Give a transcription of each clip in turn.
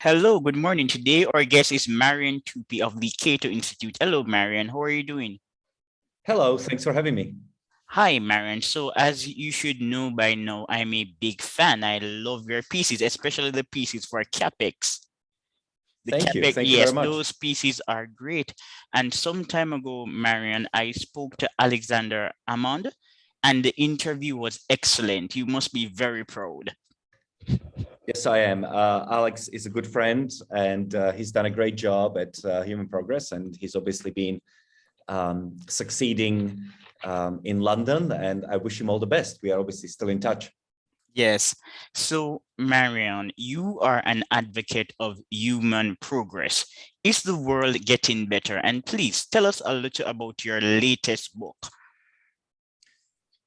Hello, good morning. Today our guest is Marian Tupy of the Cato Institute. Hello, Marian. How are you doing? Hello, thanks for having me. Hi, Marian. So as you should know by now, I'm a big fan. I love your pieces, especially the pieces for CapEx. The Thank you. CapEx, Thank you very yes, much. those pieces are great. And some time ago, Marian, I spoke to Alexander Amond, and the interview was excellent. You must be very proud. Yes, I am. Alex is a good friend, and he's done a great job at Human Progress, and he's obviously been succeeding in London, and I wish him all the best. We are obviously still in touch. Yes. So, Marion, you are an advocate of human progress. Is the world getting better? And please tell us a little about your latest book,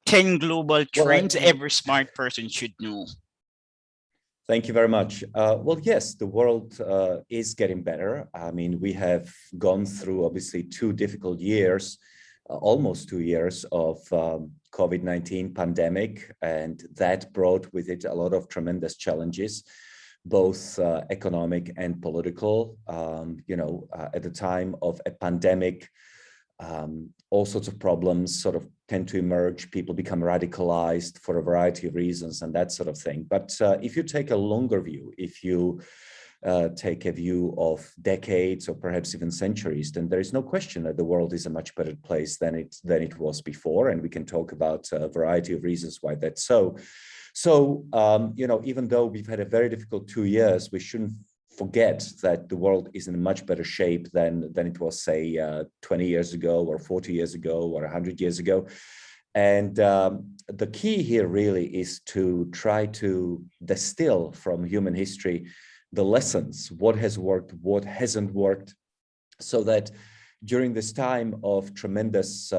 10 Global Well, Trends Every Smart Person Should Know. thank you very much. Well, yes, the world is getting better. I mean, we have gone through obviously two difficult years, almost 2 years of COVID-19 pandemic, and that brought with it a lot of tremendous challenges, both economic and political. At the time of a pandemic, all sorts of problems sort of tend to emerge. People become radicalized for a variety of reasons and that sort of thing. But if you take a longer view, if you take a view of decades or perhaps even centuries, then there is no question that the world is a much better place than it was before. And we can talk about a variety of reasons why that's so. So, even though we've had a very difficult 2 years, we shouldn't forget that the world is in a much better shape than it was, say, 20 years ago or 40 years ago or 100 years ago. And the key here really is to try to distill from human history the lessons, what has worked, what hasn't worked, so that during this time of tremendous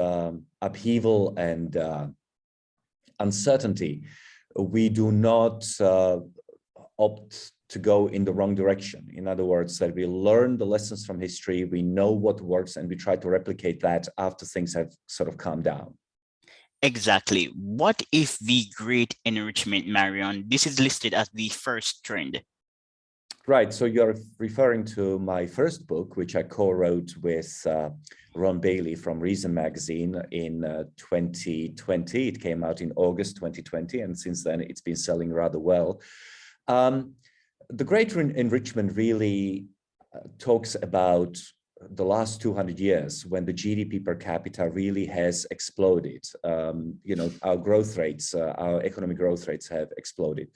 upheaval and uncertainty, we do not opt to go in the wrong direction. In other words, that we learn the lessons from history, we know what works, and we try to replicate that after things have sort of calmed down. Exactly. What if the Great Enrichment, Marion? This is listed as the first trend. Right. So you're referring to my first book, which I co-wrote with Ron Bailey from Reason magazine in 2020. It came out in August 2020, and since then it's been selling rather well. The Great Enrichment really talks about the last 200 years when the GDP per capita really has exploded. Our growth rates, our economic growth rates have exploded.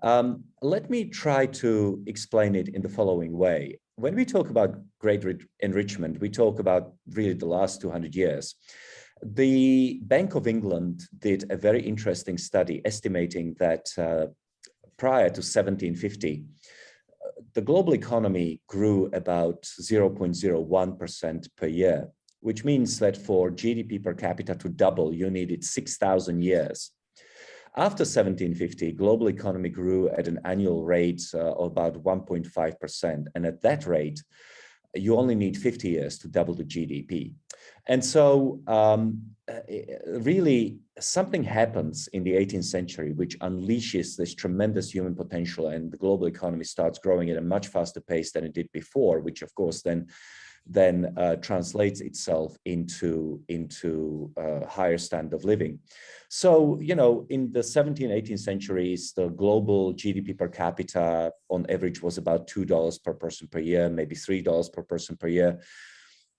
Let me try to explain it in the following way. When we talk about Great Enrichment, we talk about really the last 200 years. The Bank of England did a very interesting study estimating that prior to 1750, the global economy grew about 0.01% per year, which means that for GDP per capita to double, you needed 6,000 years. After 1750, global economy grew at an annual rate of about 1.5%. And at that rate, you only need 50 years to double the GDP. And so really something happens in the 18th century which unleashes this tremendous human potential, and the global economy starts growing at a much faster pace than it did before, which of course then translates itself into higher standard of living. So, in the 17th, 18th centuries, the global GDP per capita on average was about $2 per person per year, maybe $3 per person per year.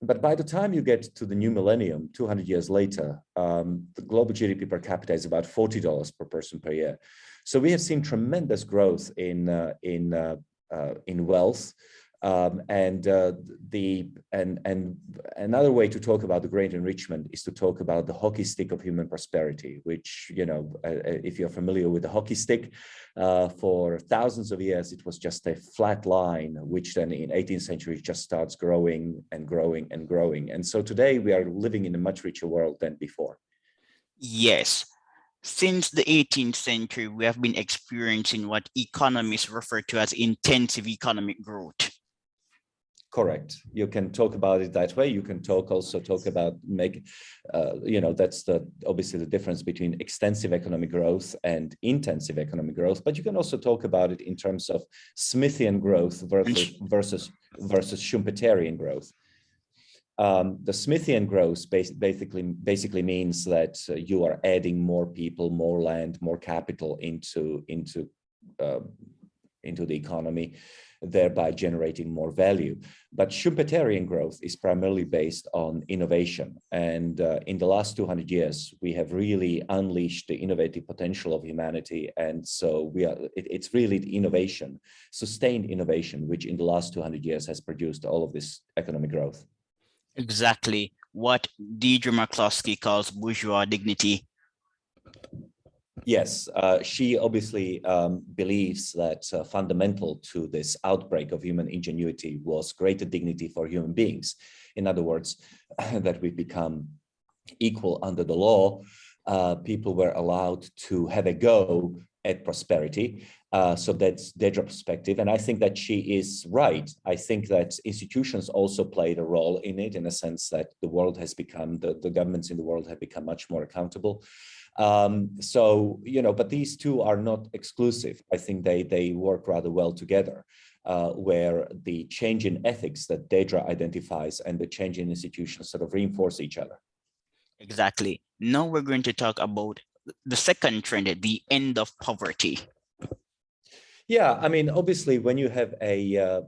But by the time you get to the new millennium, 200 years later, the global GDP per capita is about $40 per person per year. So we have seen tremendous growth in wealth. And another way to talk about the Great Enrichment is to talk about the hockey stick of human prosperity, which, if you're familiar with the hockey stick, for thousands of years, it was just a flat line, which then in 18th century just starts growing and growing and growing. And so today we are living in a much richer world than before. Yes. Since the 18th century, we have been experiencing what economists refer to as intensive economic growth. Correct. You can talk about it that way. You can also talk about that's obviously the difference between extensive economic growth and intensive economic growth. But you can also talk about it in terms of Smithian growth versus Schumpeterian growth. The Smithian growth basically means that you are adding more people, more land, more capital into the economy, thereby generating more value. But Schumpeterian growth is primarily based on innovation. And in the last 200 years, we have really unleashed the innovative potential of humanity. And so it's really the innovation, sustained innovation, which in the last 200 years has produced all of this economic growth. Exactly what Deidre McCloskey calls bourgeois dignity. Yes, she obviously believes that fundamental to this outbreak of human ingenuity was greater dignity for human beings. In other words, that we become equal under the law. People were allowed to have a go at prosperity. So that's Deidre's perspective. And I think that she is right. I think that institutions also played a role in it, in a sense that the world has become, the governments in the world have become much more accountable. But these two are not exclusive. I think they work rather well together, where the change in ethics that Deidre identifies and the change in institutions sort of reinforce each other. Exactly. Now we're going to talk about the second trend, the end of poverty. Yeah, I mean, obviously, when you have a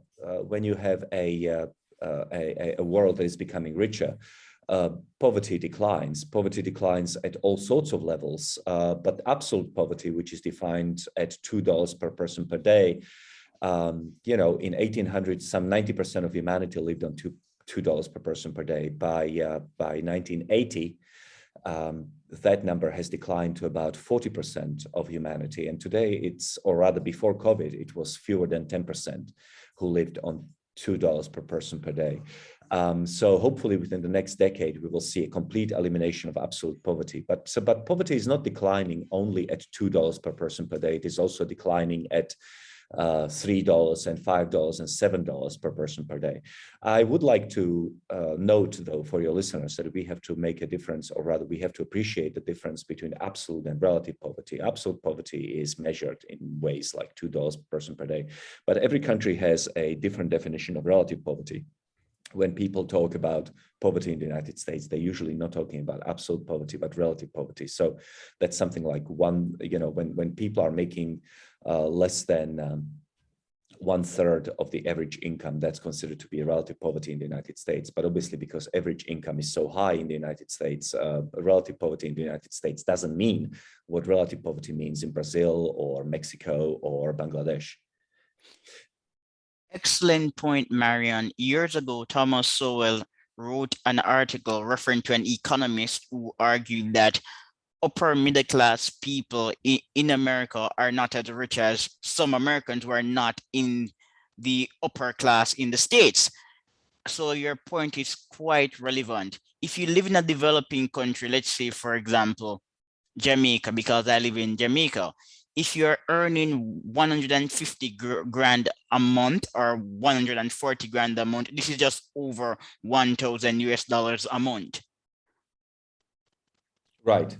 world that is becoming richer, poverty declines. Poverty declines at all sorts of levels, but absolute poverty, which is defined at $2 per person per day, in 1800, some 90% of humanity lived on $2 per person per day. By 1980, that number has declined to about 40% of humanity. And today or rather before COVID, it was fewer than 10% who lived on $2 per person per day. So hopefully within the next decade, we will see a complete elimination of absolute poverty. But poverty is not declining only at $2 per person per day. It is also declining at $3 and $5 and $7 per person per day. I would like to note, though, for your listeners, that we have to make a difference, or rather we have to appreciate the difference between absolute and relative poverty. Absolute poverty is measured in ways like $2 per person per day, but every country has a different definition of relative poverty. When people talk about poverty in the United States, they're usually not talking about absolute poverty, but relative poverty. So that's something like when people are making less than 1/3 of the average income, that's considered to be relative poverty in the United States. But obviously, because average income is so high in the United States, relative poverty in the United States doesn't mean what relative poverty means in Brazil or Mexico or Bangladesh. Excellent point, Marian. Years ago, Thomas Soell wrote an article referring to an economist who argued that upper middle class people in America are not as rich as some Americans who are not in the upper class in the States. So your point is quite relevant. If you live in a developing country, let's say, for example, Jamaica, because I live in Jamaica, if you're earning 150 grand a month or 140 grand a month, this is just over $1,000 a month. Right.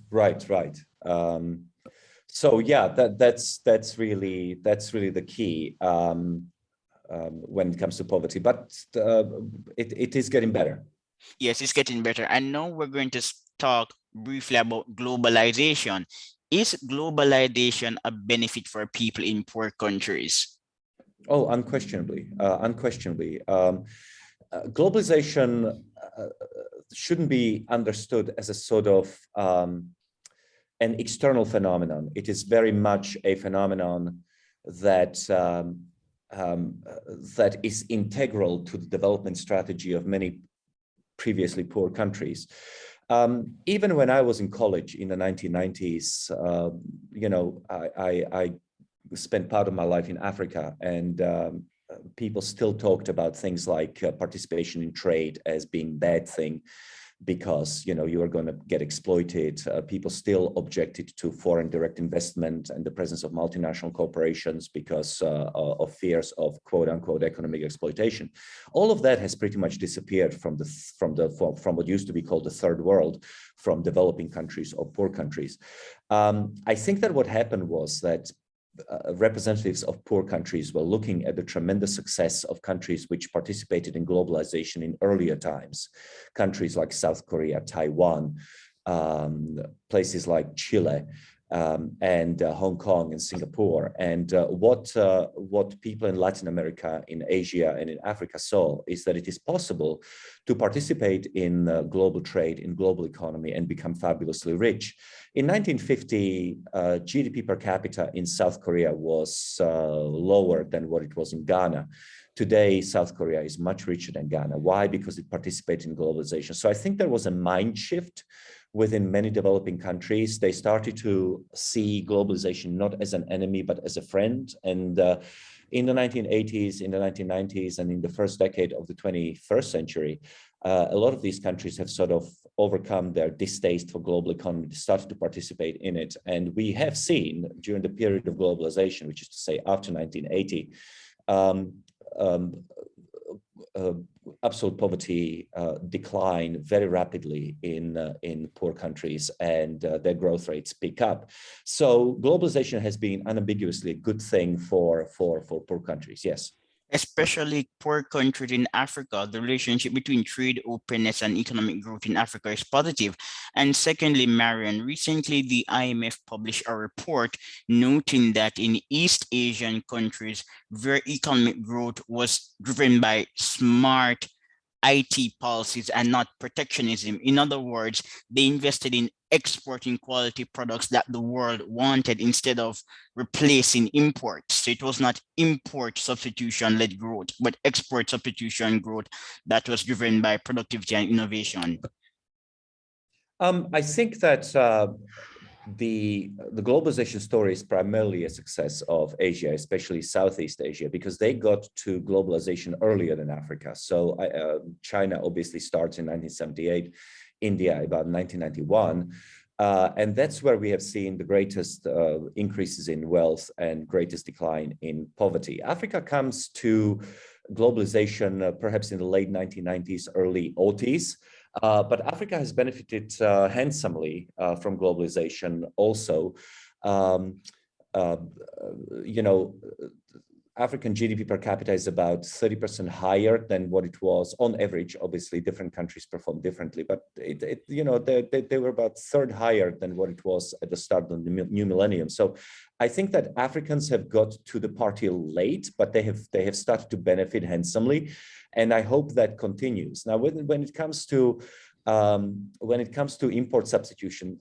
So yeah, that's really the key when it comes to poverty. But it is getting better. Yes, it's getting better. And now we're going to talk briefly about globalization. Is globalization a benefit for people in poor countries? Oh, unquestionably. Globalization shouldn't be understood as a sort of an external phenomenon. It is very much a phenomenon that that is integral to the development strategy of many previously poor countries. Even when I was in college in the 1990s, I spent part of my life in Africa, and people still talked about things like participation in trade as being a bad thing. because you are going to get exploited. People still objected to foreign direct investment and the presence of multinational corporations because of fears of quote unquote economic exploitation. All of that has pretty much disappeared from what used to be called the third world, from developing countries or poor countries. I think that what happened was that representatives of poor countries were looking at the tremendous success of countries which participated in globalization in earlier times, countries like South Korea, Taiwan, places like Chile, and Hong Kong and Singapore. And what people in Latin America, in Asia, and in Africa saw is that it is possible to participate in global trade, in global economy, and become fabulously rich. In 1950, GDP per capita in South Korea was lower than what it was in Ghana. Today, South Korea is much richer than Ghana. Why? Because it participated in globalization. So I think there was a mind shift within many developing countries. They started to see globalization not as an enemy, but as a friend. And in the 1980s, in the 1990s, and in the first decade of the 21st century, a lot of these countries have sort of overcome their distaste for global economy, started to participate in it. And we have seen during the period of globalization, which is to say after 1980, absolute poverty decline very rapidly in poor countries, and their growth rates pick up. So globalization has been unambiguously a good thing for poor countries, yes. Especially poor countries in Africa, the relationship between trade openness and economic growth in Africa is positive. And secondly, Marian, recently the IMF published a report noting that in East Asian countries, their economic growth was driven by smart IT policies and not protectionism. In other words, they invested in exporting quality products that the world wanted instead of replacing imports. So it was not import substitution led growth, but export substitution growth that was driven by productivity and innovation. I think that the globalization story is primarily a success of Asia, especially Southeast Asia, because they got to globalization earlier than Africa. So China obviously starts in 1978, India about 1991. And that's where we have seen the greatest increases in wealth and greatest decline in poverty. Africa comes to globalization perhaps in the late 1990s, early 80s. But Africa has benefited handsomely from globalization also. African GDP per capita is about 30% higher than what it was on average. Obviously, different countries perform differently, but they were about third higher than what it was at the start of the new millennium. So I think that Africans have got to the party late, but they have started to benefit handsomely, and I hope that continues. Now, when it comes to import substitution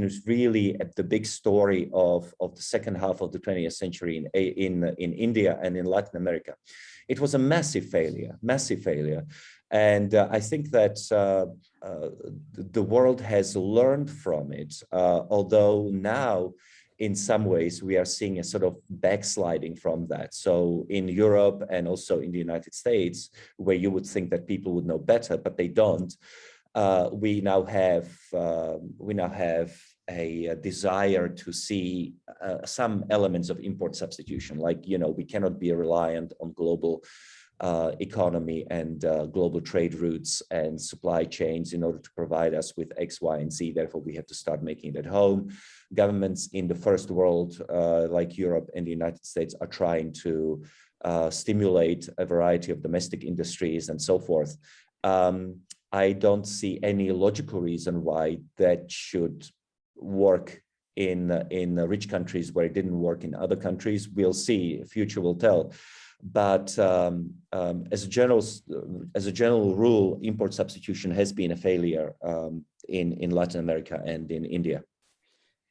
is really at the big story of the second half of the 20th century in India and in Latin America. It was a massive failure. And I think that the world has learned from it, although now in some ways we are seeing a sort of backsliding from that. So in Europe and also in the United States, where you would think that people would know better, but they don't, we now have a desire to see some elements of import substitution, like, we cannot be reliant on global economy and global trade routes and supply chains in order to provide us with X, Y, and Z. Therefore, we have to start making it at home. Governments in the first world, like Europe and the United States, are trying to stimulate a variety of domestic industries and so forth. I don't see any logical reason why that should work in rich countries where it didn't work in other countries. We'll see. Future will tell. But as a general rule, import substitution has been a failure in Latin America and in India.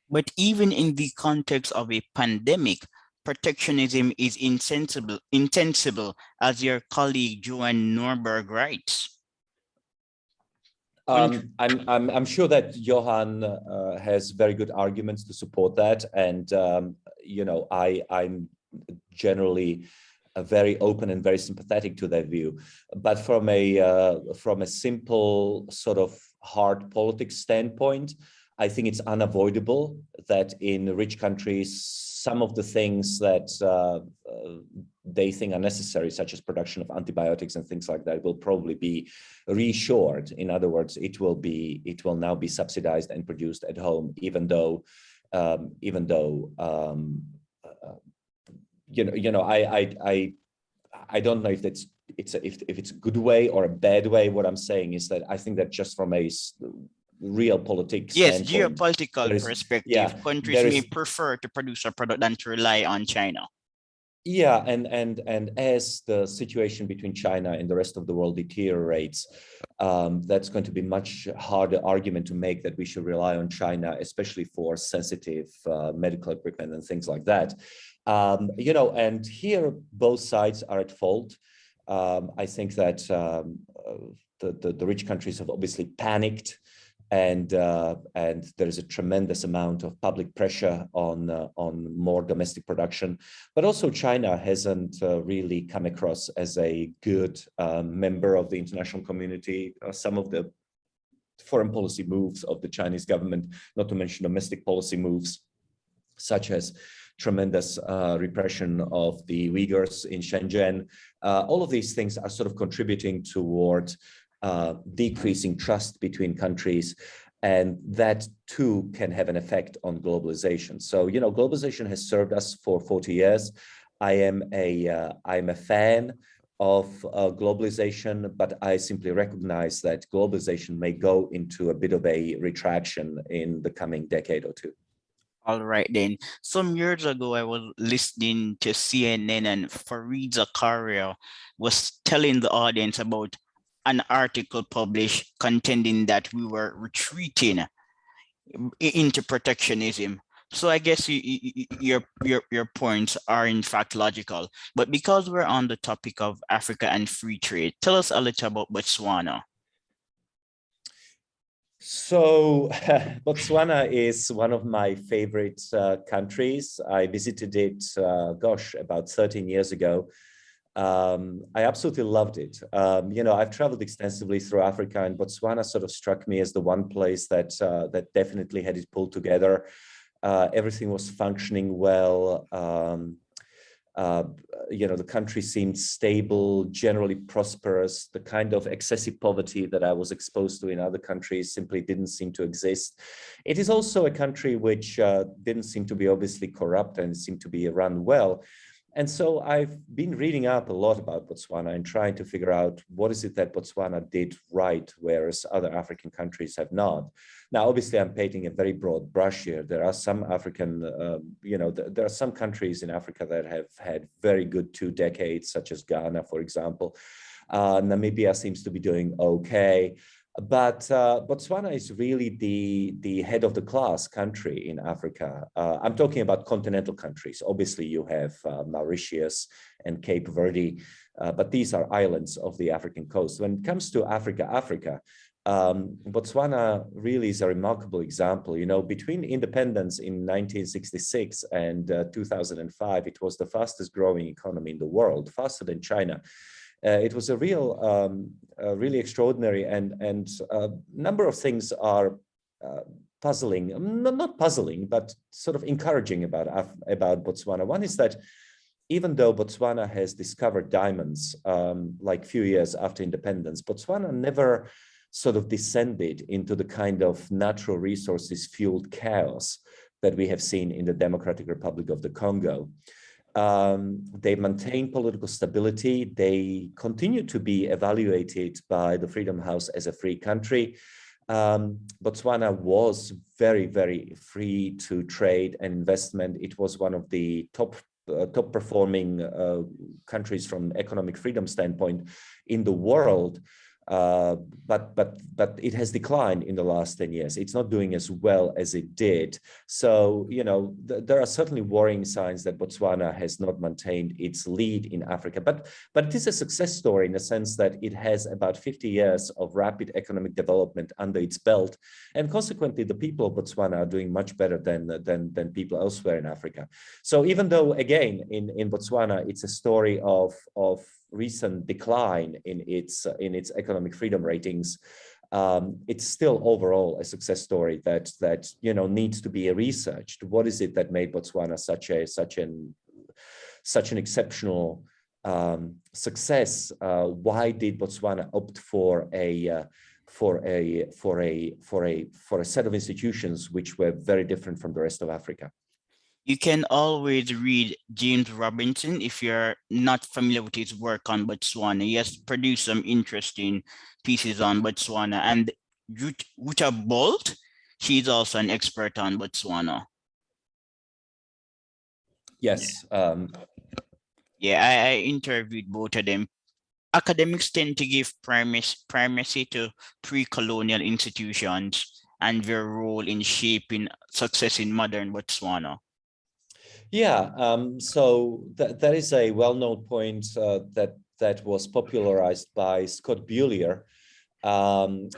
But even in the context of a pandemic, protectionism is insensible, as your colleague Johan Norberg writes. I'm sure that Johan has very good arguments to support that, and I'm generally very open and very sympathetic to that view. But from a simple sort of hard politics standpoint, I think it's unavoidable that in rich countries, some of the things that they think are necessary, such as production of antibiotics and things like that, will probably be reshored. In other words, it will now be subsidized and produced at home, even though I don't know if it's a good way or a bad way. What I'm saying is that I think that just from a real politics Yes, standpoint, geopolitical perspective, countries there may is. prefer to produce a product than to rely on China. Yeah, and as the situation between China and the rest of the world deteriorates, that's going to be much harder argument to make that we should rely on China, especially for sensitive medical equipment and things like that. And here both sides are at fault. I think that the rich countries have obviously panicked, and there is a tremendous amount of public pressure on more domestic production. But also China hasn't really come across as a good member of the international community. Some of the foreign policy moves of the Chinese government, not to mention domestic policy moves, such as tremendous repression of the Uyghurs in Shenzhen. All of these things are sort of contributing toward decreasing trust between countries, and that too can have an effect on globalization. So, globalization has served us for 40 years. I'm a fan of globalization, but I simply recognize that globalization may go into a bit of a retraction in the coming decade or two. All right then. Some years ago, I was listening to CNN, and Fareed Zakaria was telling the audience about an article published contending that we were retreating into protectionism. So I guess your points are in fact logical. But because we're on the topic of Africa and free trade, tell us a little about Botswana. So Botswana is one of my favorite countries. I visited it, about 13 years ago. I absolutely loved it. I've traveled extensively through Africa, and Botswana sort of struck me as the one place that definitely had it pulled together. Everything was functioning well. The country seemed stable, generally prosperous. The kind of excessive poverty that I was exposed to in other countries simply didn't seem to exist. It is also a country which didn't seem to be obviously corrupt and seemed to be run well. And so I've been reading up a lot about Botswana and trying to figure out what is it that Botswana did right, whereas other African countries have not. Now, obviously, I'm painting a very broad brush here. There are some there are some countries in Africa that have had very good 2 decades, such as Ghana, for example. Namibia seems to be doing okay. But Botswana is really the head of the class country in Africa. I'm talking about continental countries. Obviously, you have Mauritius and Cape Verde, but these are islands of the African coast. When it comes to Africa, Botswana really is a remarkable example. Between independence in 1966 and 2005, it was the fastest growing economy in the world, faster than China. It was a really extraordinary, and a number of things are puzzling, not puzzling, but sort of encouraging about Botswana. One is that even though Botswana has discovered diamonds like few years after independence, Botswana never sort of descended into the kind of natural resources fueled chaos that we have seen in the Democratic Republic of the Congo. They maintain political stability. They continue to be evaluated by the Freedom House as a free country. Botswana was very, very free to trade and investment. It was one of the top performing countries from economic freedom standpoint in the world. but it has declined in the last 10 years. It's not doing as well as it did. So, you know, there are certainly worrying signs that Botswana has not maintained its lead in Africa. But it is a success story in the sense that it has about 50 years of rapid economic development under its belt. And consequently, the people of Botswana are doing much better than people elsewhere in Africa. So even though, again, in Botswana, it's a story of recent decline in its economic freedom ratings, it's still overall a success story that you know needs to be researched. What is it that made Botswana such an exceptional success? Why did Botswana opt for a set of institutions which were very different from the rest of Africa? You can always read James Robinson if you're not familiar with his work on Botswana. He has produced some interesting pieces on Botswana. And Ruta Bolt, she's also an expert on Botswana. Yes. I interviewed both of them. Academics tend to give primacy to pre-colonial institutions and their role in shaping success in modern Botswana. Yeah, so that is a well-known point that was popularized by Scott Beaulier, and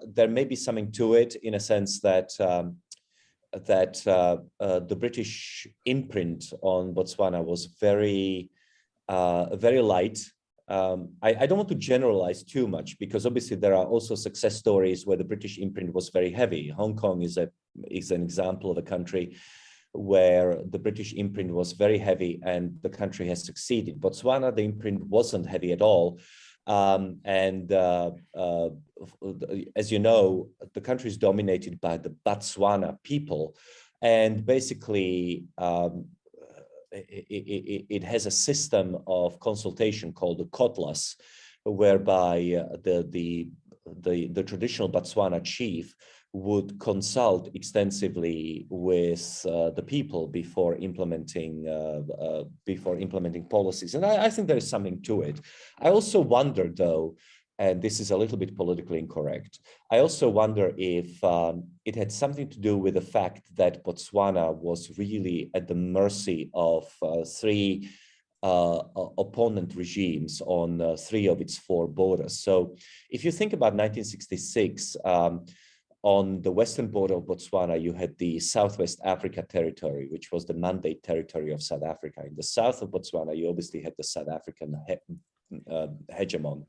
there may be something to it in a sense that the British imprint on Botswana was very light. I don't want to generalize too much because obviously there are also success stories where the British imprint was very heavy. Hong Kong is an example of a country where the British imprint was very heavy and the country has succeeded. Botswana, the imprint wasn't heavy at all. As you know, the country is dominated by the Botswana people. And basically, it has a system of consultation called the Kotlas, whereby the traditional Botswana chief would consult extensively with the people before implementing policies, and I think there is something to it. I also wonder, though, and this is a little bit politically incorrect, I also wonder if it had something to do with the fact that Botswana was really at the mercy of three opponent regimes on three of its four borders. So if you think about 1966, on the western border of Botswana, you had the Southwest Africa Territory, which was the mandate territory of South Africa. In the south of Botswana, you obviously had the South African hegemon.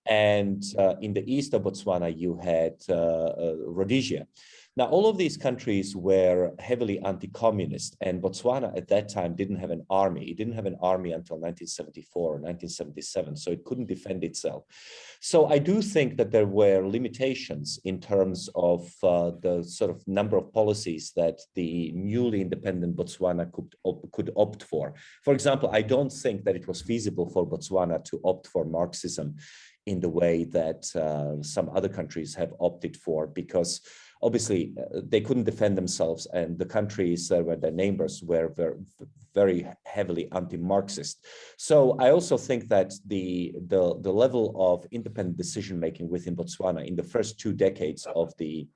And in the east of Botswana, you had Rhodesia. Now, all of these countries were heavily anti-communist, and Botswana at that time didn't have an army. It didn't have an army until 1974 or 1977, so it couldn't defend itself. So I do think that there were limitations in terms of the sort of number of policies that the newly independent Botswana could opt for. For example, I don't think that it was feasible for Botswana to opt for Marxism in the way that some other countries have opted for, because obviously they couldn't defend themselves, and the countries that were their neighbors were very heavily anti-Marxist. So I also think that the level of independent decision making within Botswana in the first 2 decades of the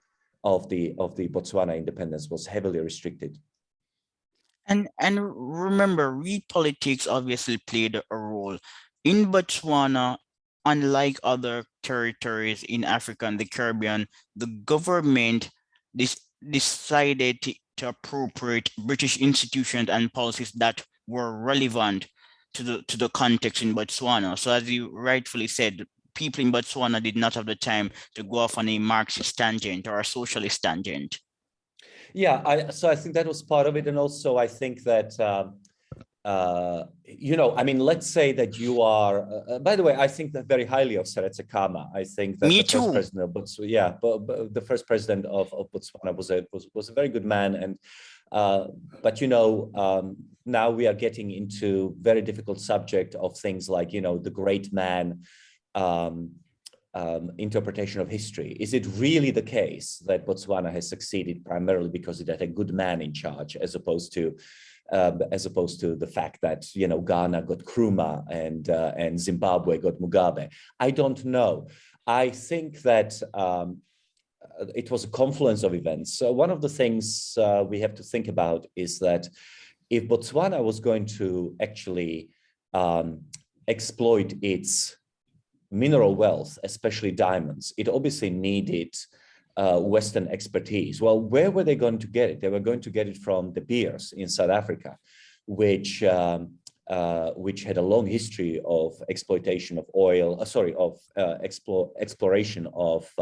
Botswana independence was heavily restricted. And remember, real politics obviously played a role in Botswana. Unlike other territories in Africa and the Caribbean, the government decided to appropriate British institutions and policies that were relevant to the context in Botswana. So as you rightfully said, people in Botswana did not have the time to go off on a Marxist tangent or a socialist tangent. Yeah, so I think that was part of it. And also I think that you know, I mean, let's say that you are, by the way, I think that very highly of Seretse Khama. I think that the first president of Botswana, yeah, but the first president of Botswana was a very good man. And but you know, now we are getting into very difficult subject of things like, you know, the great man interpretation of history. Is it really the case that Botswana has succeeded primarily because it had a good man in charge, as opposed to as opposed to the fact that, you know, Ghana got Nkrumah and Zimbabwe got Mugabe. I don't know. I think that it was a confluence of events. So one of the things we have to think about is that if Botswana was going to actually exploit its mineral wealth, especially diamonds, it obviously needed Western expertise. Well, where were they going to get it? They were going to get it from De Beers in South Africa, which had a long history of exploitation of oil, exploration of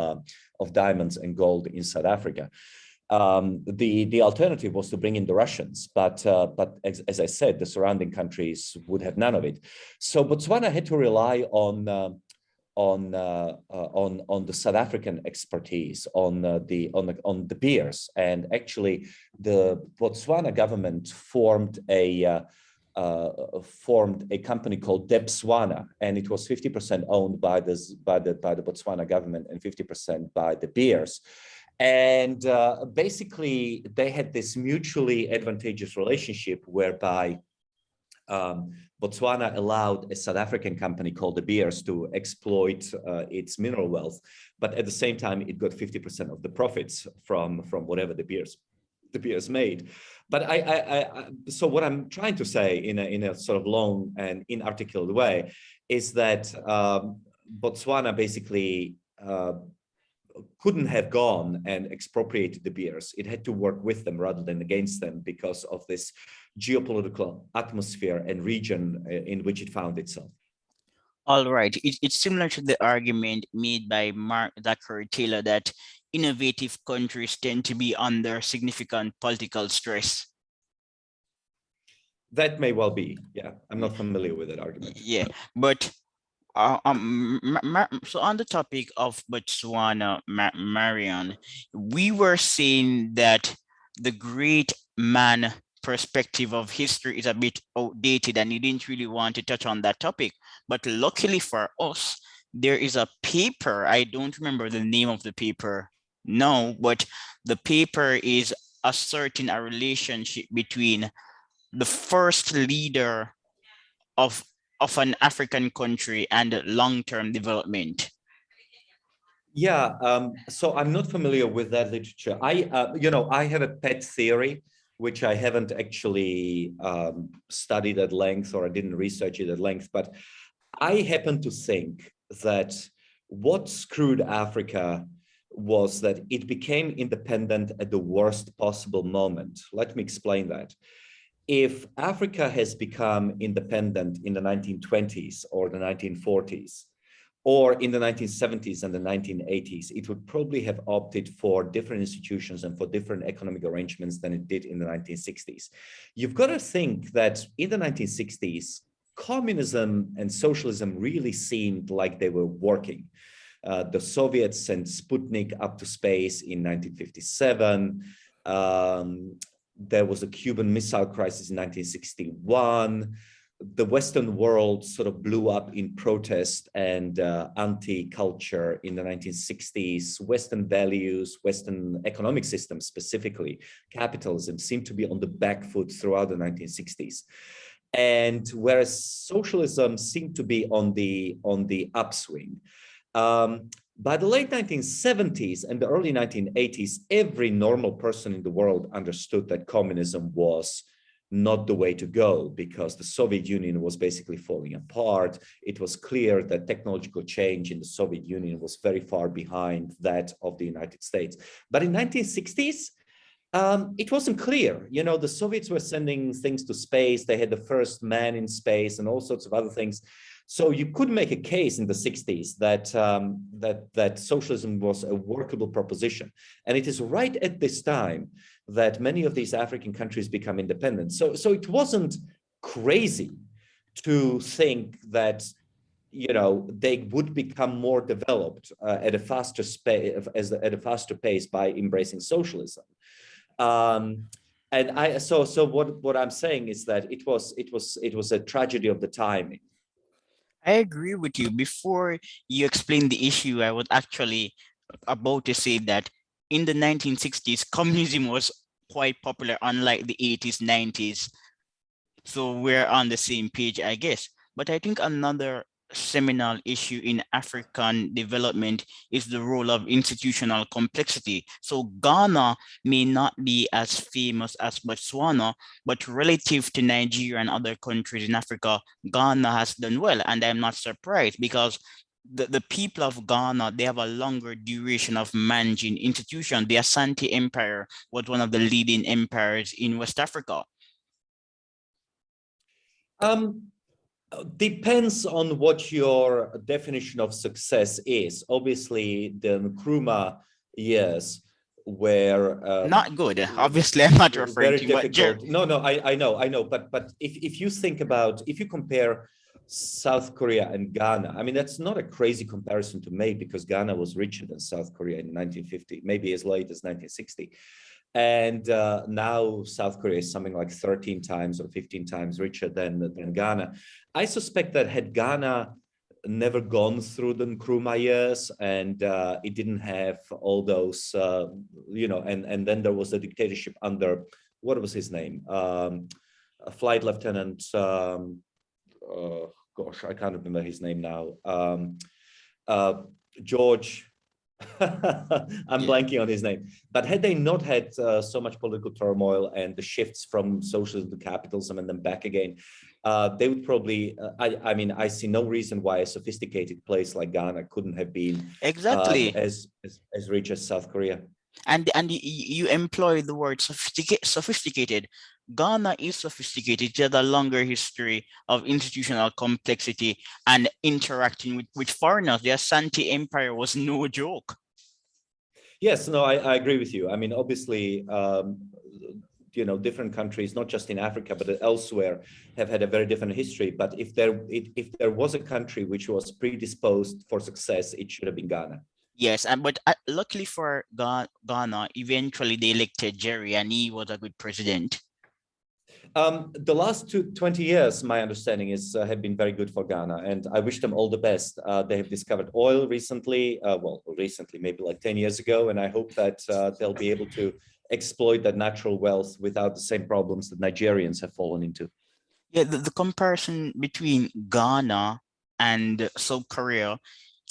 diamonds and gold in South Africa. The alternative was to bring in the Russians, but as I said, the surrounding countries would have none of it. So Botswana had to rely on the South African expertise, on the beers, and actually the Botswana government formed a company called Debswana, and it was 50% owned by the Botswana government and 50% by the beers. And basically, they had this mutually advantageous relationship whereby Botswana allowed a South African company called De Beers to exploit its mineral wealth, but at the same time, it got 50% of the profits from whatever De Beers made. But so what I'm trying to say in a sort of long and inarticulate way is that Botswana basically couldn't have gone and expropriated De Beers. It had to work with them rather than against them because of this geopolitical atmosphere and region in which it found itself. All right. It's similar to the argument made by Mark Zachary Taylor that innovative countries tend to be under significant political stress. That may well be. Yeah, I'm not familiar with that argument. Yeah, but so on the topic of Botswana, Marian, we were saying that the great man perspective of history is a bit outdated and you didn't really want to touch on that topic. But luckily for us, there is a paper. I don't remember the name of the paper now, but the paper is asserting a relationship between the first leader of an African country and long-term development. Yeah, so I'm not familiar with that literature. I have a pet theory, which I haven't actually studied at length, or I didn't research it at length, but I happen to think that what screwed Africa was that it became independent at the worst possible moment. Let me explain that. If Africa has become independent in the 1920s or the 1940s, or in the 1970s and the 1980s, it would probably have opted for different institutions and for different economic arrangements than it did in the 1960s. You've got to think that in the 1960s, communism and socialism really seemed like they were working. The Soviets sent Sputnik up to space in 1957. There was a Cuban Missile Crisis in 1961. The Western world sort of blew up in protest and anti-culture in the 1960s. Western values, Western economic systems, specifically capitalism, seemed to be on the back foot throughout the 1960s. And whereas socialism seemed to be on the upswing. By the late 1970s and the early 1980s, every normal person in the world understood that communism was not the way to go because the Soviet Union was basically falling apart. It was clear that technological change in the Soviet Union was very far behind that of the United States. But in 1960s, it wasn't clear. You know, the Soviets were sending things to space. They had the first man in space and all sorts of other things. So you could make a case in the 60s that socialism was a workable proposition. And it is right at this time that many of these African countries become independent. So it wasn't crazy to think that, you know, they would become more developed at a faster pace by embracing socialism. And what I'm saying is that it was a tragedy of the timing. I agree with you. Before you explain the issue, I was actually about to say that in the 1960s, communism was quite popular, unlike the 80s, 90s. So we're on the same page, I guess. But I think another seminal issue in African development is the role of institutional complexity. So Ghana may not be as famous as Botswana, but relative to Nigeria and other countries in Africa, Ghana has done well. And I'm not surprised because the people of Ghana, they have a longer duration of managing institutions. The Asante Empire was one of the leading empires in West Africa. Depends on what your definition of success is. Obviously, the Nkrumah years were Not good. Obviously, I'm not referring very to, but difficult. No, I know. But if you think about, if you compare South Korea and Ghana, I mean, that's not a crazy comparison to make because Ghana was richer than South Korea in 1950, maybe as late as 1960. And now South Korea is something like 13 times or 15 times richer than Ghana. I suspect that had Ghana never gone through the Nkrumah years and it didn't have all those, and then there was a dictatorship under, what was his name? A flight lieutenant, gosh, I can't remember his name now. George, I'm blanking on his name. But had they not had so much political turmoil and the shifts from socialism to capitalism and then back again, they would probably, I mean, I see no reason why a sophisticated place like Ghana couldn't have been exactly. as rich as South Korea. And you employ the word sophisticated. Ghana is sophisticated. It has a longer history of institutional complexity and interacting with foreigners. The Asante Empire was no joke. Yes, no, I agree with you. I mean, obviously, different countries, not just in Africa, but elsewhere, have had a very different history. But if there was a country which was predisposed for success, it should have been Ghana. Yes, but luckily for Ghana, eventually they elected Jerry, and he was a good president. The last 20 years, my understanding is, have been very good for Ghana, and I wish them all the best. They have discovered oil recently, recently, maybe like 10 years ago, and I hope that they'll be able to exploit that natural wealth without the same problems that Nigerians have fallen into. Yeah, the comparison between Ghana and South Korea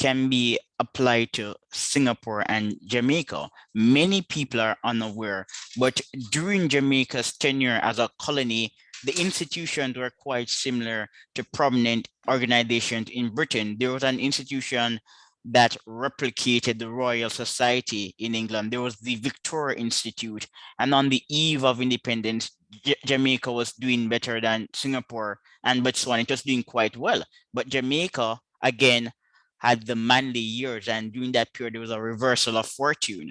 can be applied to Singapore and Jamaica. Many people are unaware, but during Jamaica's tenure as a colony, the institutions were quite similar to prominent organizations in Britain. There was an institution that replicated the Royal Society in England. There was the Victoria Institute, and on the eve of independence, Jamaica was doing better than Singapore and Botswana. It was doing quite well, but Jamaica, again, had the manly years, and during that period, there was a reversal of fortune.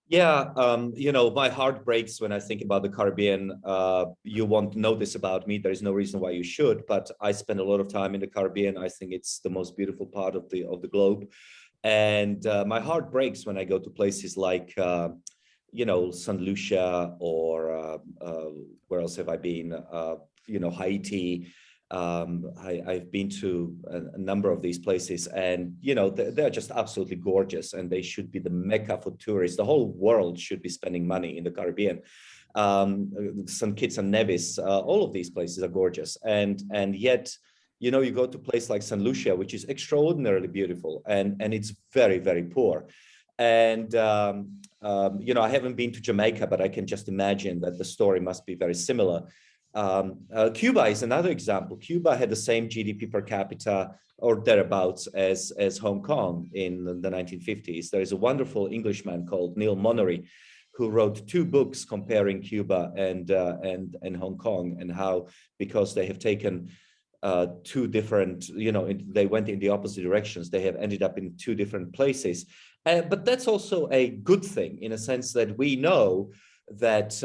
Yeah, my heart breaks when I think about the Caribbean. You won't know this about me. There is no reason why you should, but I spend a lot of time in the Caribbean. I think it's the most beautiful part of the globe. And my heart breaks when I go to places like, St. Lucia, or where else have I been? Haiti. I've been to a number of these places, and they're just absolutely gorgeous, and they should be the mecca for tourists. The whole world should be spending money in the Caribbean. St. Kitts and Nevis, all of these places are gorgeous, and yet you go to a place like St. Lucia, which is extraordinarily beautiful, and it's very, very poor. And I haven't been to Jamaica, but I can just imagine that the story must be very similar. Cuba is another example. Cuba had the same GDP per capita or thereabouts as Hong Kong in the 1950s. There is a wonderful Englishman called Neil Monnery who wrote 2 books comparing Cuba and Hong Kong, and how, because they have taken 2 different, they went in the opposite directions, they have ended up in 2 different places. But that's also a good thing, in a sense that we know that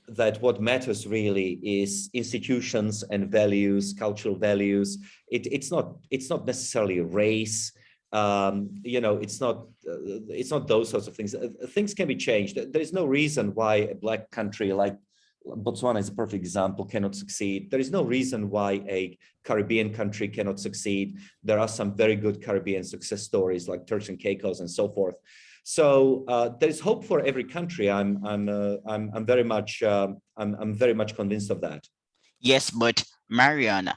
that what matters really is institutions and values, cultural values. It's not necessarily race. It's not those sorts of things. Things can be changed. There is no reason why a Black country like Botswana is a perfect example, cannot succeed. There is no reason why a Caribbean country cannot succeed. There are some very good Caribbean success stories like Turks and Caicos and so forth. So there is hope for every country. I'm very much convinced of that. Yes, but Marian,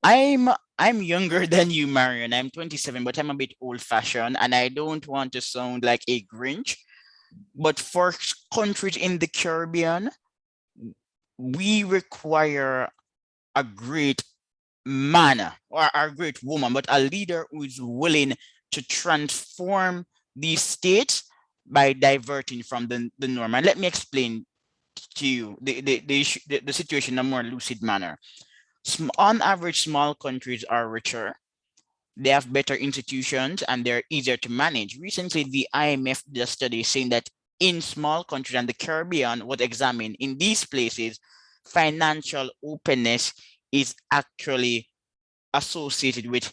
I'm I'm younger than you, Marian. I'm 27, but I'm a bit old-fashioned, and I don't want to sound like a Grinch. But for countries in the Caribbean, we require a great man or a great woman, but a leader who is willing to transform these states by diverting from the norm. And let me explain to you the situation in a more lucid manner. On average, small countries are richer, they have better institutions, and they're easier to manage. Recently, the IMF did a study saying that in small countries and the Caribbean was examined, in these places, financial openness is actually associated with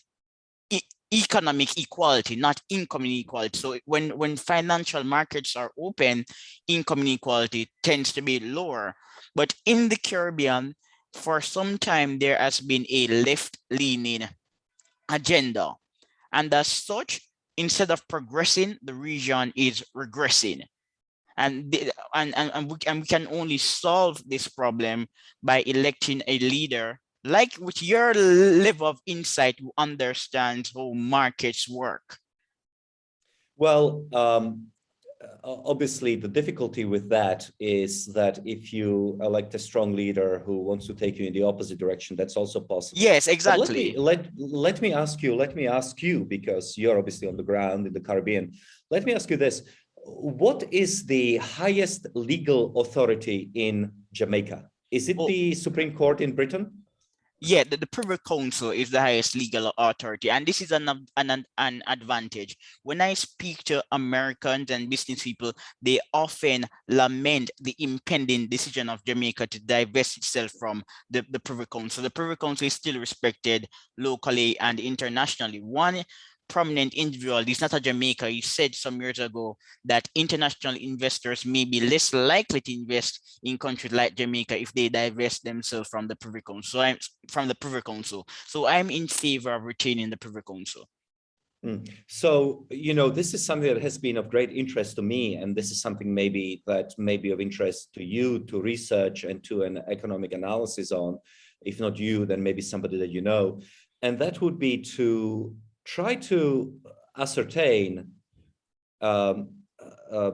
e economic equality, not income inequality. So when financial markets are open, income inequality tends to be lower. But in the Caribbean, for some time, there has been a left-leaning agenda. And as such, instead of progressing, the region is regressing. And we can only solve this problem by electing a leader like with your level of insight who understands how markets work. Well, obviously, the difficulty with that is that if you elect a strong leader who wants to take you in the opposite direction, that's also possible. Yes, But exactly. let me ask you, because you're obviously on the ground in the Caribbean. Let me ask you this: what is the highest legal authority in Jamaica? Is it Oh, the Supreme Court in Britain? yeah, the Privy Council is the highest legal authority, and this is an advantage. When I speak to Americans and business people, they often lament the impending decision of Jamaica to divest itself from the Privy Council. The Privy Council is still respected locally and internationally. One prominent individual, he's not a Jamaica, he said some years ago that international investors may be less likely to invest in countries like Jamaica if they divest themselves from the Privy Council. So I'm in favor of retaining the Privy Council. So, this is something that has been of great interest to me, and this is something maybe that may be of interest to you to research and to an economic analysis on, if not you, then maybe somebody that you know. And that would be to try to ascertain um, uh,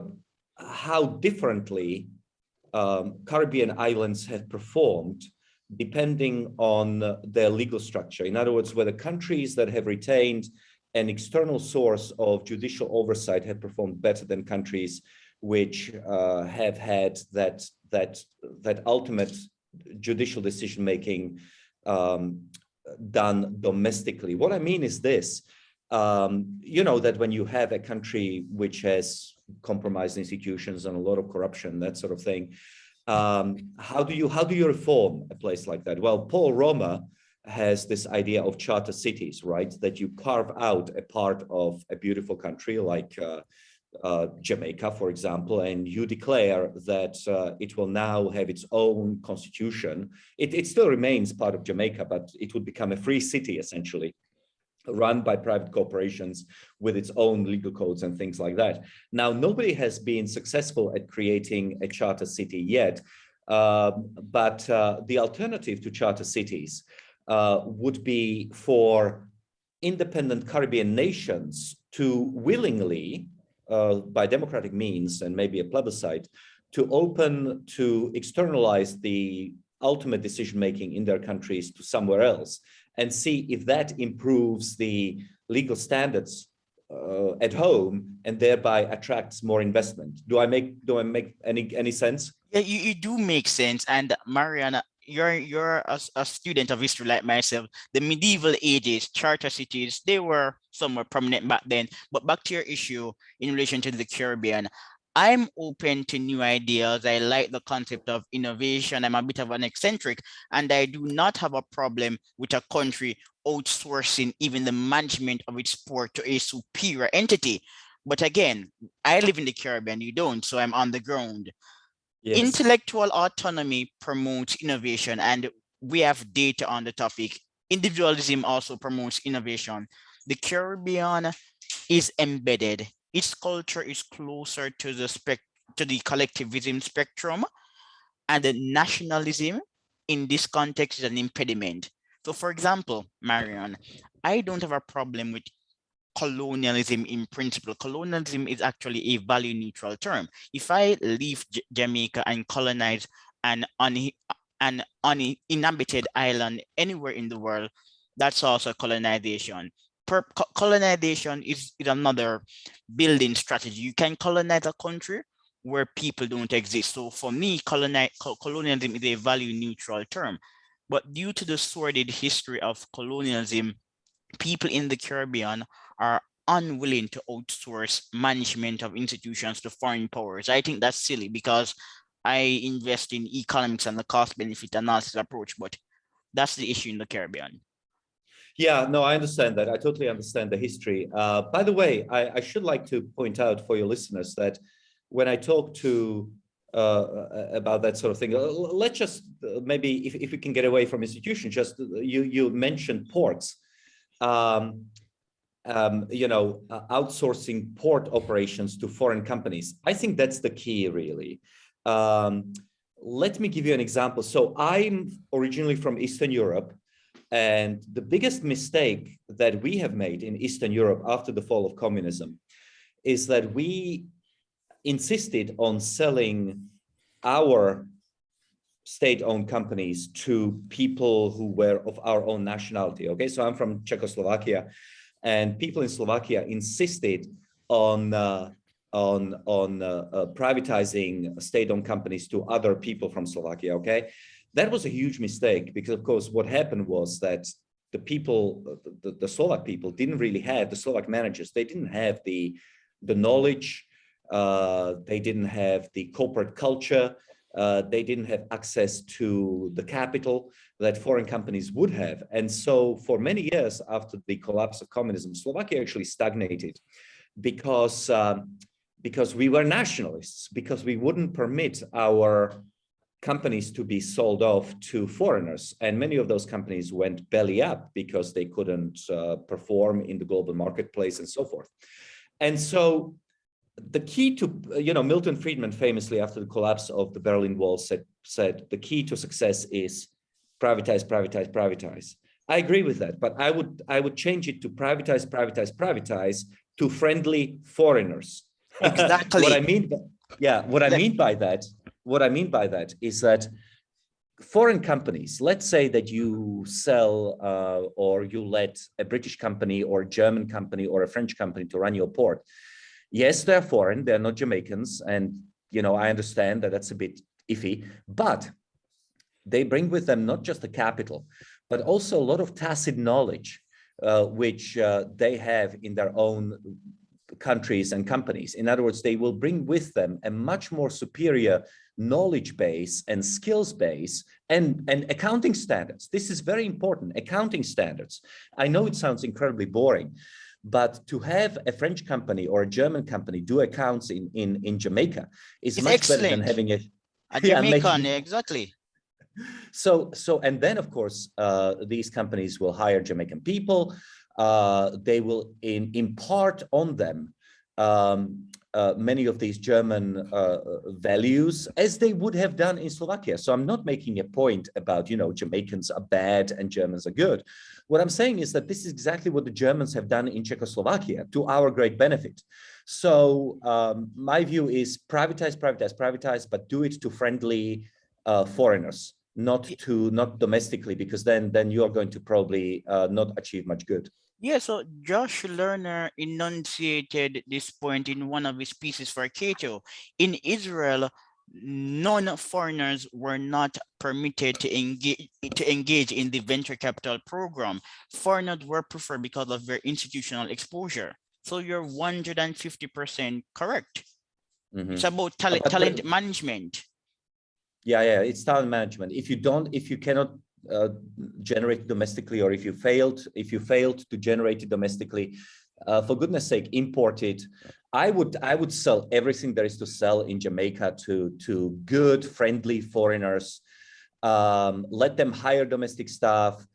how differently Caribbean islands have performed depending on their legal structure. In other words, whether countries that have retained an external source of judicial oversight have performed better than countries which have had that ultimate judicial decision-making done domestically. What I mean is this, that when you have a country which has compromised institutions and a lot of corruption, that sort of thing, how do you reform a place like that? Well, Paul Roma has this idea of charter cities, right? That you carve out a part of a beautiful country like Jamaica, for example, and you declare that it will now have its own constitution. It still remains part of Jamaica, but it would become a free city, essentially, run by private corporations with its own legal codes and things like that. Now, nobody has been successful at creating a charter city yet, but the alternative to charter cities would be for independent Caribbean nations to willingly, by democratic means and maybe a plebiscite, to externalize the ultimate decision-making in their countries to somewhere else and see if that improves the legal standards at home and thereby attracts more investment. Do I make any sense? Yeah, you do make sense. And Mariana, you're a student of history like myself. The medieval ages, charter cities, they were somewhat prominent back then. But back to your issue in relation to the Caribbean, I'm open to new ideas. I like the concept of innovation. I'm a bit of an eccentric, and I do not have a problem with a country outsourcing even the management of its port to a superior entity. But again, I live in the Caribbean, you don't, so I'm on the ground. Yes. Intellectual autonomy promotes innovation, and we have data on the topic. Individualism also promotes innovation. The Caribbean is embedded its culture is closer to the collectivism spectrum, and the nationalism in this context is an impediment. So for example, Marion, I don't have a problem with colonialism in principle. Colonialism is actually a value neutral term. If I leave Jamaica and colonize an uninhabited island anywhere in the world, that's also colonization. Colonization is another building strategy. You can colonize a country where people don't exist. So for me, colonialism is a value neutral term. But due to the sordid history of colonialism, people in the Caribbean are unwilling to outsource management of institutions to foreign powers. I think that's silly because I invest in economics and the cost benefit analysis approach, but that's the issue in the Caribbean. Yeah, no, I understand that. I totally understand the history. By the way, I should like to point out for your listeners that when I talk to about that sort of thing, let's just maybe if we can get away from institutions, just you mentioned ports. Outsourcing port operations to foreign companies. I think that's the key, really. Let me give you an example. So I'm originally from Eastern Europe, and the biggest mistake that we have made in Eastern Europe after the fall of communism is that we insisted on selling our state-owned companies to people who were of our own nationality. Okay, so I'm from Czechoslovakia, and people in Slovakia insisted on privatizing state-owned companies to other people from Slovakia. Okay, that was a huge mistake because, of course, what happened was that the people, the Slovak people, didn't really have the Slovak managers. They didn't have the knowledge. They didn't have the corporate culture. They didn't have access to the capital that foreign companies would have. And so for many years after the collapse of communism, Slovakia actually stagnated because we were nationalists, because we wouldn't permit our companies to be sold off to foreigners. And many of those companies went belly up because they couldn't perform in the global marketplace and so forth. And so the key to, Milton Friedman famously after the collapse of the Berlin Wall said the key to success is privatize, privatize, privatize. I agree with that, but I would change it to privatize, privatize, privatize to friendly foreigners. Exactly. What I mean by that is that foreign companies, let's say that you sell or you let a British company or a German company or a French company to run your port. Yes, they're foreign, they're not Jamaicans. And, I understand that that's a bit iffy, but they bring with them not just the capital, but also a lot of tacit knowledge, which they have in their own countries and companies. In other words, they will bring with them a much more superior knowledge base and skills base and accounting standards. This is very important, accounting standards. I know it sounds incredibly boring, but to have a French company or a German company do accounts in Jamaica is much excellent. better than having a Jamaican, exactly. So, and then of course, these companies will hire Jamaican people. They will impart on them many of these German values as they would have done in Slovakia. So I'm not making a point about, Jamaicans are bad and Germans are good. What I'm saying is that this is exactly what the Germans have done in Czechoslovakia to our great benefit. So my view is privatize, privatize, privatize, but do it to friendly foreigners, not domestically, because then you are going to probably not achieve much good. Yeah, so Josh Lerner enunciated this point in one of his pieces for Cato. In Israel, non-foreigners were not permitted to engage in the venture capital program. Foreigners were preferred because of their institutional exposure. So you're 150% correct. Mm-hmm. It's about talent management. Yeah, it's talent management. If you cannot generate domestically, or if you failed to generate it domestically, for goodness sake, import it. I would sell everything there is to sell in Jamaica to good, friendly foreigners. Let them hire domestic staff.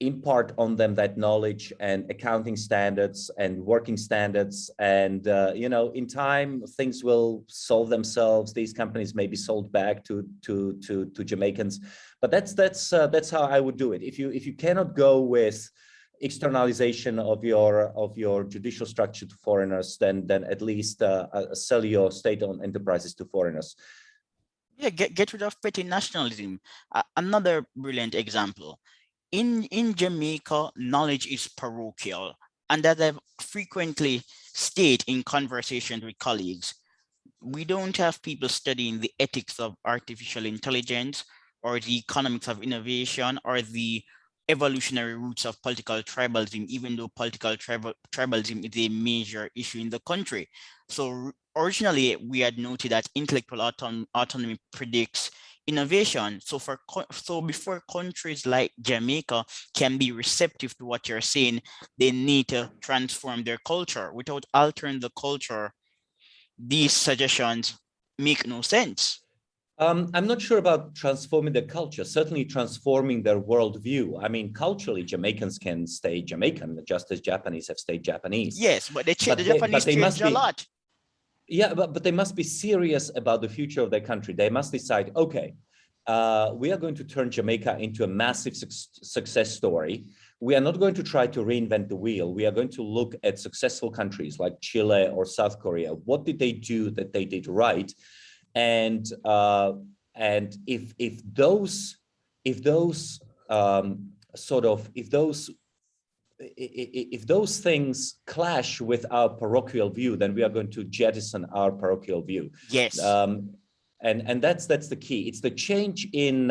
impart on them that knowledge and accounting standards and working standards. And, in time, things will solve themselves. These companies may be sold back to Jamaicans, but that's how I would do it. If you cannot go with externalization of your judicial structure to foreigners, then at least sell your state-owned enterprises to foreigners. Yeah, get rid of petty nationalism. Another brilliant example. In Jamaica, knowledge is parochial, and as I've frequently state in conversations with colleagues, we don't have people studying the ethics of artificial intelligence or the economics of innovation or the evolutionary roots of political tribalism, even though political tribalism is a major issue in the country. So originally, we had noted that intellectual autonomy predicts innovation. So before countries like Jamaica can be receptive to what you're saying, they need to transform their culture. Without altering the culture, these suggestions make no sense. I'm not sure about transforming the culture, certainly transforming their worldview. I mean, culturally, Jamaicans can stay Jamaican, just as Japanese have stayed Japanese. Yes, but the But Japanese they must changed a be, lot. yeah, but they must be serious about the future of their country. They must decide, okay, we are going to turn Jamaica into a massive success story. We are not going to try to reinvent the wheel. We are going to look at successful countries like Chile or South Korea. What did they do that they did right? And if those things clash with our parochial view, then we are going to jettison our parochial view. Yes. And that's the key. It's the change in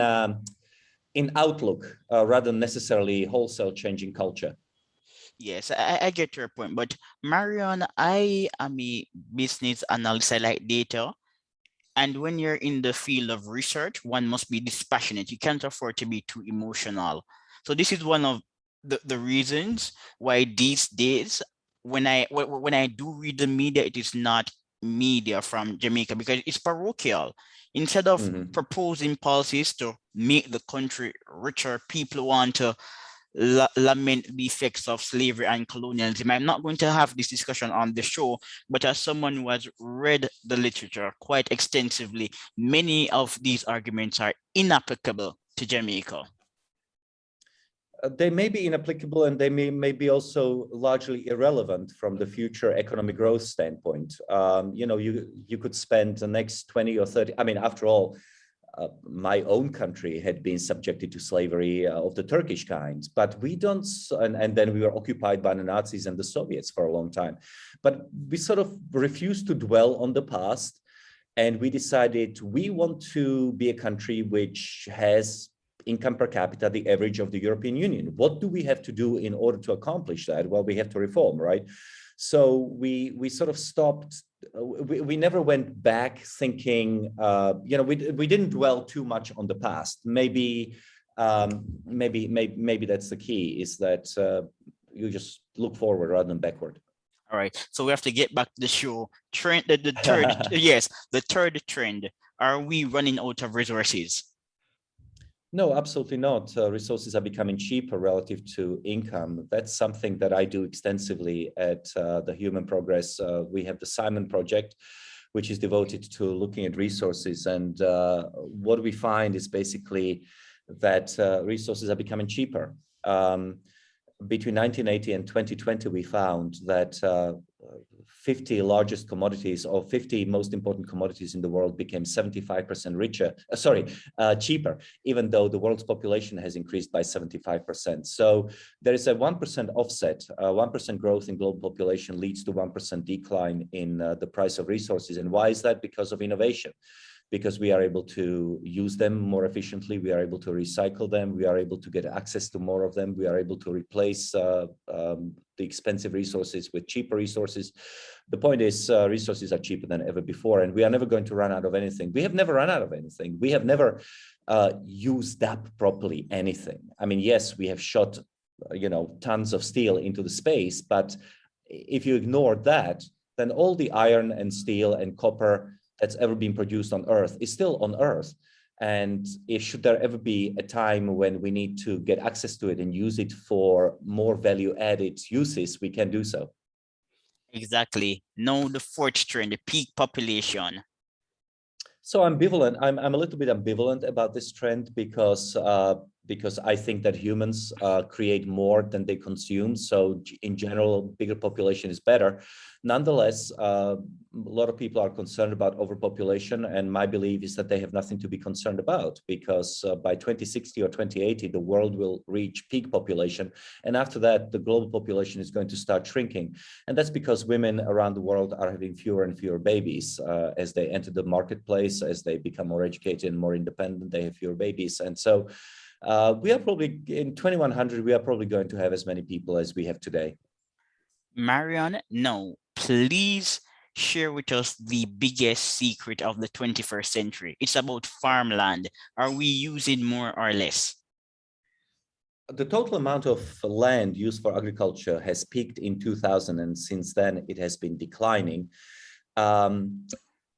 outlook rather than necessarily wholesale change in culture. Yes, I get your point. But Marion, I am a business analyst. I like data. And when you're in the field of research, one must be dispassionate. You can't afford to be too emotional. So this is one of the reasons why these days, when I do read the media, it is not media from Jamaica because it's parochial. Instead of proposing policies to make the country richer, people want to lament the effects of slavery and colonialism. I'm not going to have this discussion on the show, but as someone who has read the literature quite extensively, many of these arguments are inapplicable to Jamaica. They may be inapplicable and they may be also largely irrelevant from the future economic growth standpoint. You could spend the next 20 or 30, I mean, after all, my own country had been subjected to slavery of the Turkish kind, but we don't, and then we were occupied by the Nazis and the Soviets for a long time. But we sort of refused to dwell on the past, and we decided we want to be a country which has income per capita the average of the European Union. What do we have to do in order to accomplish that? Well, we have to reform, right? So we sort of stopped. We never went back thinking, we didn't dwell too much on the past. Maybe that's the key, is that you just look forward rather than backward. All right, so we have to get back to the show. Trend, the third, yes, the third trend. Are we running out of resources? No, absolutely not. Resources are becoming cheaper relative to income. That's something that I do extensively at the Human Progress. We have the Simon Project, which is devoted to looking at resources. And what we find is basically that resources are becoming cheaper. Between 1980 and 2020, we found that 50 largest commodities or 50 most important commodities in the world became 75% cheaper, even though the world's population has increased by 75%. So there is a 1% offset. 1% growth in global population leads to 1% decline in the price of resources. And why is that? Because of innovation. Because we are able to use them more efficiently, we are able to recycle them, we are able to get access to more of them, we are able to replace the expensive resources with cheaper resources. The point is resources are cheaper than ever before, and we are never going to run out of anything. We have never run out of anything. We have never used up properly anything. I mean, yes, we have shot tons of steel into the space, but if you ignore that, then all the iron and steel and copper that's ever been produced on Earth is still on Earth. And if should there ever be a time when we need to get access to it and use it for more value-added uses, we can do so. Exactly. Now the fourth trend, the peak population. So ambivalent. I'm a little bit ambivalent about this trend because I think that humans create more than they consume. So in general, bigger population is better. Nonetheless, a lot of people are concerned about overpopulation, and my belief is that they have nothing to be concerned about, because by 2060 or 2080, the world will reach peak population, and after that, the global population is going to start shrinking, and that's because women around the world are having fewer and fewer babies as they enter the marketplace, as they become more educated and more independent. They have fewer babies, and so we are probably in 2100. We are probably going to have as many people as we have today. Marian, now please share with us the biggest secret of the 21st century. It's about farmland. Are we using more or less? The total amount of land used for agriculture has peaked in 2000, and since then it has been declining.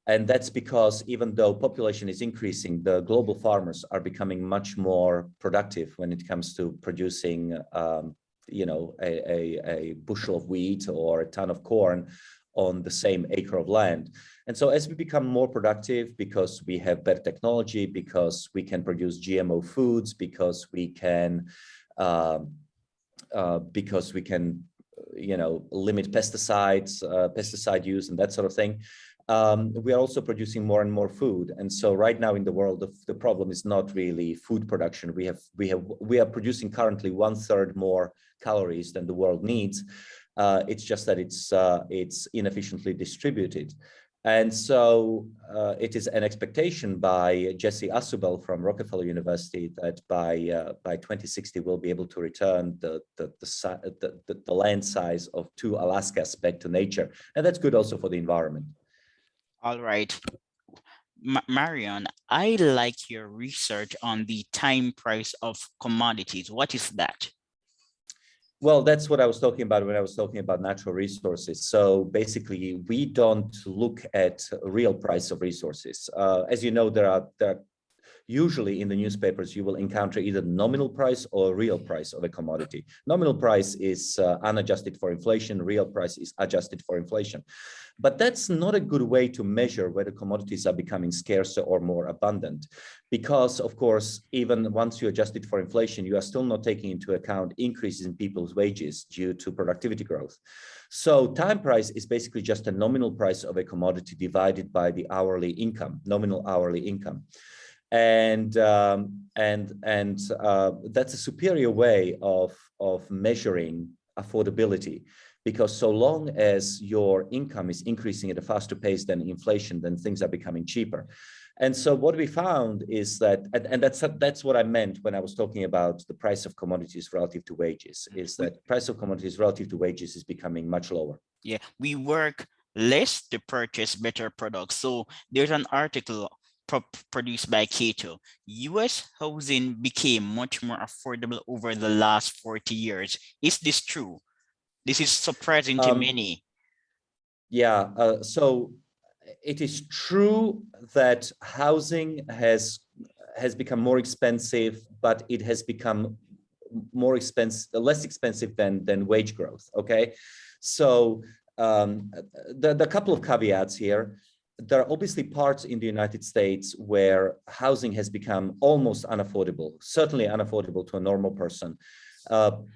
And that's because even though population is increasing, the global farmers are becoming much more productive when it comes to producing, a bushel of wheat or a ton of corn on the same acre of land. And so as we become more productive, because we have better technology, because we can produce GMO foods, because we can limit pesticide use and that sort of thing, we are also producing more and more food. And so right now in the world, the problem is not really food production. We are producing currently 1/3 more calories than the world needs. It's just that it's inefficiently distributed. And so it is an expectation by Jesse Asubel from Rockefeller University that by 2060 we'll be able to return the land size of 2 Alaskas back to nature, and that's good also for the environment. All right. Marian, I like your research on the time price of commodities. What is that? Well, that's what I was talking about when I was talking about natural resources. So basically, we don't look at real price of resources. As you know, there are usually in the newspapers, you will encounter either nominal price or real price of a commodity. Nominal price is unadjusted for inflation. Real price is adjusted for inflation. But that's not a good way to measure whether commodities are becoming scarcer or more abundant, because, of course, even once you adjust it for inflation, you are still not taking into account increases in people's wages due to productivity growth. So time price is basically just a nominal price of a commodity divided by the hourly income, nominal hourly income. And that's a superior way of measuring affordability, because so long as your income is increasing at a faster pace than inflation, then things are becoming cheaper. And so what we found is that, and that's what I meant when I was talking about the price of commodities relative to wages, is that price of commodities relative to wages is becoming much lower. Yeah, we work less to purchase better products. So there's an article produced by Cato. US housing became much more affordable over the last 40 years. Is this true? This is surprising to many. Yeah, so it is true that housing has become more expensive, but it has become less expensive than wage growth. Okay, so the couple of caveats here. There are obviously parts in the United States where housing has become almost unaffordable, certainly unaffordable to a normal person.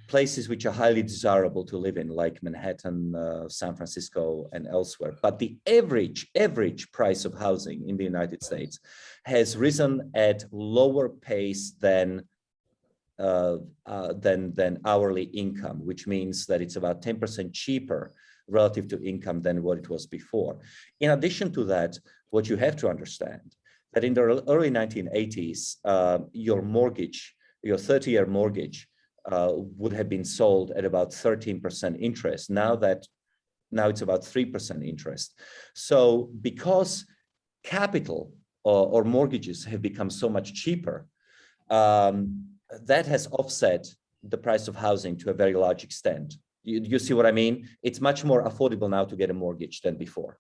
Places which are highly desirable to live in, like Manhattan, San Francisco, and elsewhere. But the average price of housing in the United States has risen at lower pace than hourly income, which means that it's about 10% cheaper relative to income than what it was before. In addition to that, what you have to understand that in the early 1980s, your 30-year mortgage would have been sold at about 13% interest. Now it's about 3% interest. So because capital or mortgages have become so much cheaper, that has offset the price of housing to a very large extent. You see what I mean? It's much more affordable now to get a mortgage than before.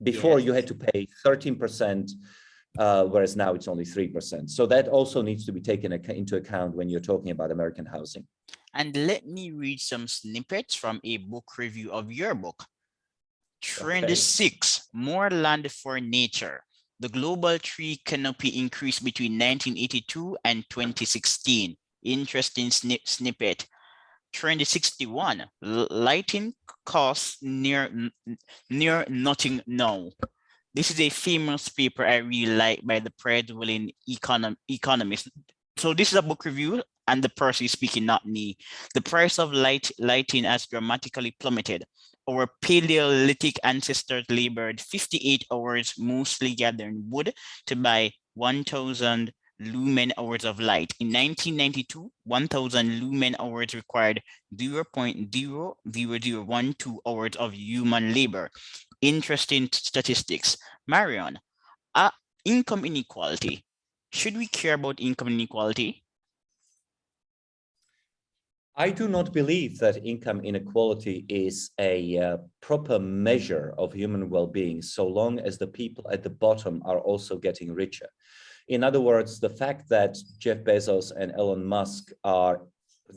Before, yes, you had to pay 13% whereas now it's only 3%. So that also needs to be taken into account when you're talking about American housing. And let me read some snippets from a book review of your book. Trend Okay. 6, more land for nature. The global tree canopy increased between 1982 and 2016. Interesting snippet. Trend 61, lighting costs near nothing now. This is a famous paper I really like by the Prevailing economist. So this is a book review and the person is speaking, not me. The price of lighting has dramatically plummeted. Our Paleolithic ancestors labored 58 hours, mostly gathering wood, to buy 1,000 lumen hours of light. In 1992, 1,000 lumen hours required 0.00012 hours of human labor. Interesting statistics. Marian, income inequality. Should we care about income inequality? I do not believe that income inequality is a proper measure of human well-being, so long as the people at the bottom are also getting richer. In other words, the fact that Jeff Bezos and Elon Musk are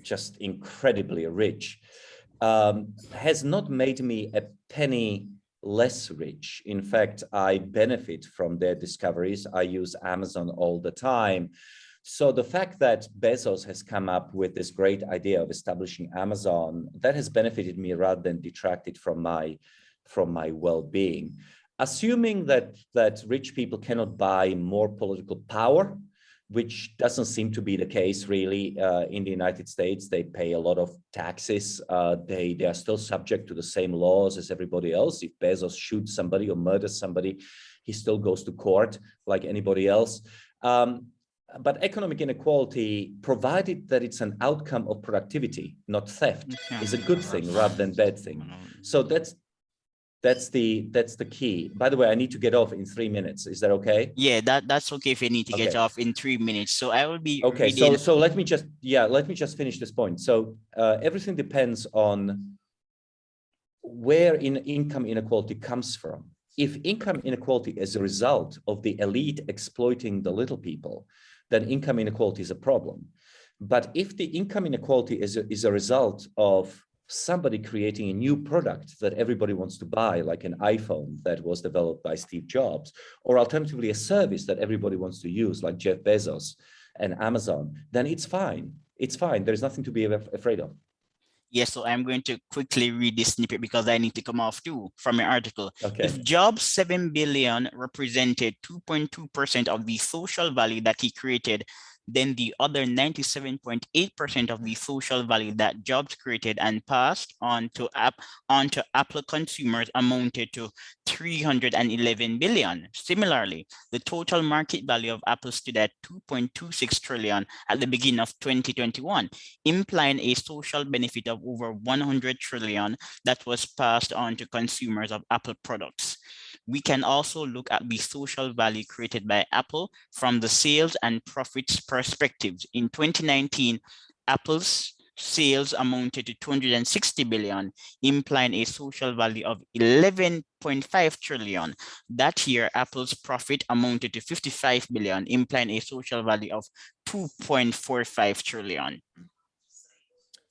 just incredibly rich has not made me a penny less rich. In fact, I benefit from their discoveries. I use Amazon all the time. So the fact that Bezos has come up with this great idea of establishing Amazon, that has benefited me rather than detracted from my well-being. Assuming that rich people cannot buy more political power, which doesn't seem to be the case really in the United States. They pay a lot of taxes. They are still subject to the same laws as everybody else. If Bezos shoots somebody or murders somebody, he still goes to court like anybody else. But economic inequality, provided that it's an outcome of productivity, not theft, is a good thing rather than bad thing. So that's the key. By the way, I need to get off in 3 minutes. Is that okay? Yeah, that's okay if you need to get off in 3 minutes. So I will be okay. reading. So let me just finish this point. So everything depends on where income inequality comes from. If income inequality is a result of the elite exploiting the little people, then income inequality is a problem. But if the income inequality is a result of somebody creating a new product that everybody wants to buy, like an iPhone that was developed by Steve Jobs, or alternatively a service that everybody wants to use, like Jeff Bezos and Amazon, then it's fine. It's fine. There's nothing to be afraid of. Yes, so I'm going to quickly read this snippet because I need to come off too from your article. Okay. If Jobs' 7 billion represented 2.2% of the social value that he created, then the other 97.8% of the social value that Jobs created and passed on to Apple consumers amounted to 311 billion. Similarly, the total market value of Apple stood at 2.26 trillion at the beginning of 2021, implying a social benefit of over 100 trillion that was passed on to consumers of Apple products. We can also look at the social value created by Apple from the sales and profits perspectives. In 2019, Apple's sales amounted to 260 billion, implying a social value of 11.5 trillion. That year, Apple's profit amounted to 55 billion, implying a social value of 2.45 trillion.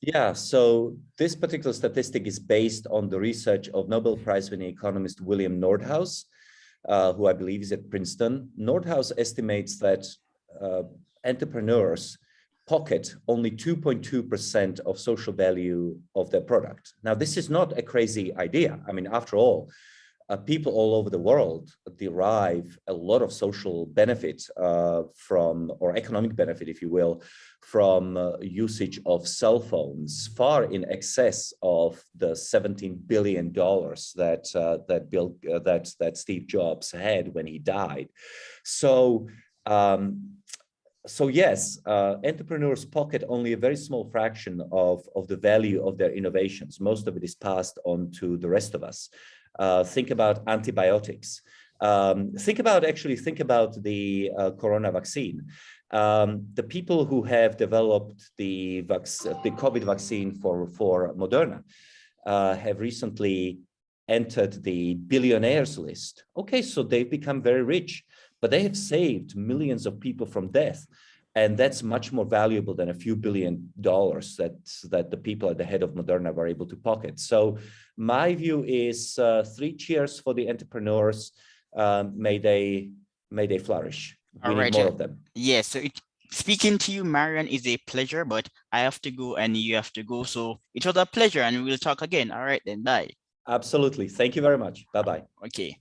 Yeah, so this particular statistic is based on the research of Nobel Prize-winning economist William Nordhaus, who I believe is at Princeton. Nordhaus estimates that entrepreneurs pocket only 2.2% of social value of their product. Now, this is not a crazy idea. I mean, after all, people all over the world derive a lot of social benefit from, or economic benefit, if you will, from usage of cell phones, far in excess of the $17 billion that Steve Jobs had when he died. So yes, entrepreneurs pocket only a very small fraction of the value of their innovations. Most of it is passed on to the rest of us. Think about antibiotics. Think about the corona vaccine. The people who have developed the COVID vaccine for Moderna have recently entered the billionaires list. Okay, so they've become very rich. but they have saved millions of people from death. And that's much more valuable than a few $billions that the people at the head of Moderna were able to pocket. So my view is 3 cheers for the entrepreneurs. May they flourish. All We need right. more of them. Yes. So speaking to you, Marian, is a pleasure, but I have to go and you have to go. So it was a pleasure and we'll talk again. All right, then. Bye. Absolutely. Thank you very much. Bye-bye. Okay.